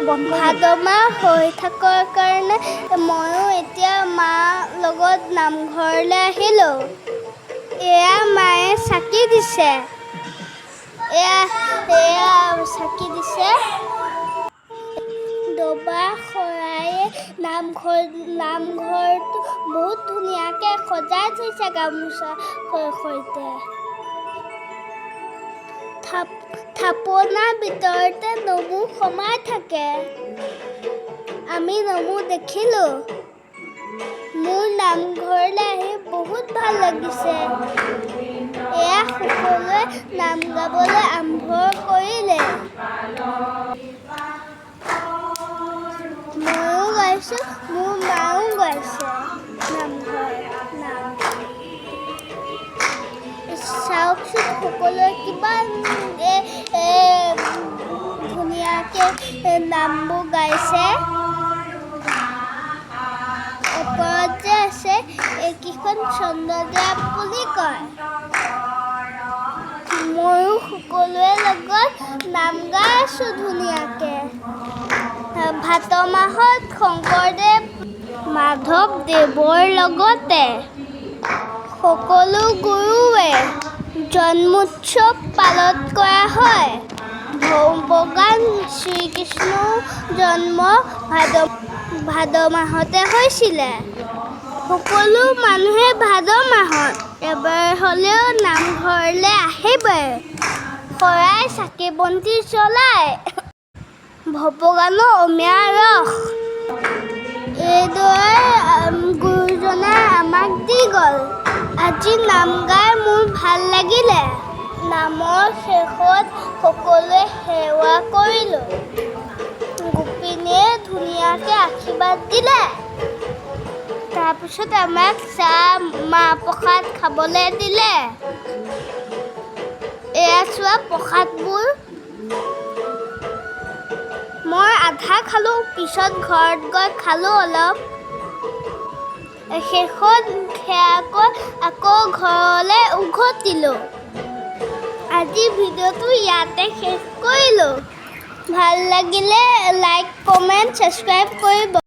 ভাদ মাহ হৈ থকাৰ কাৰণে ময়ো এতিয়া মাৰ লগত নামঘৰলৈ আহিলোঁ। এয়া মায়ে চাকি দিছে। এয়া চাকি দিছে। দবা শৰায়ে নামঘৰটো বহুত ধুনীয়াকৈ সজাই থৈছে গামোচাৰ সৈতে। থাপনাৰ ভিতৰতে নমু সোমাই থাকে। আমি নমু দেখিলোঁ। মোৰ নামঘৰলৈ আহি বহুত ভাল লাগিছে। এয়া সকলোৱে নাম গাবলৈ আৰম্ভ কৰিলে। ময়ো গাইছোঁ, মোৰ মাও গাইছে নামঘৰত নাম। চাওকচোন সকলোৱে কিমান ধুনীয়াকৈ নামবোৰ গাইছে। ওপৰত যে আছে এইকেইখন চন্দ্ৰদ্বীপ বুলি কয়। ময়ো সকলোৰে লগত নাম গাই আছোঁ ধুনীয়াকৈ। ভাদ মাহত শংকৰদেৱ মাধৱদেৱৰ লগতে সকলো গুৰুৱে জন্মোৎসৱ পালন কৰা হয়। ভগৱান শ্ৰীকৃষ্ণৰ জন্ম ভাদ মাহতে হৈছিলে। সকলো মানুহে ভাদ মাহত এবাৰ হ'লেও নামঘৰলৈ আহিবই। শৰাই চাকি বন্তি জ্বলাই ভগৱানৰ অমিয়া ৰস এইদৰে গুৰুজনাই আমাক দি গ'ল। আজি নাম গাই মোৰ ভাল লাগিলে। নামৰ শেষত সকলোৱে সেৱা কৰিলোঁ। গোপিনীয়ে ধুনীয়াকৈ আশীৰ্বাদ দিলে। তাৰপিছত আমাক চাহ মাহ প্ৰসাদ খাবলৈ দিলে। এয়া চোৱা প্ৰসাদবোৰ। মই আধা খালোঁ, পিছত ঘৰত গৈ খালোঁ অলপ। শেষত সেয়াকৈ আকৌ ঘৰলৈ উভতিলোঁ। আজি ভিডিঅ'টো ইয়াতে শেষ কৰিলোঁ। ভাল লাগিলে লাইক, কমেণ্ট, ছাবস্ক্ৰাইব কৰিব।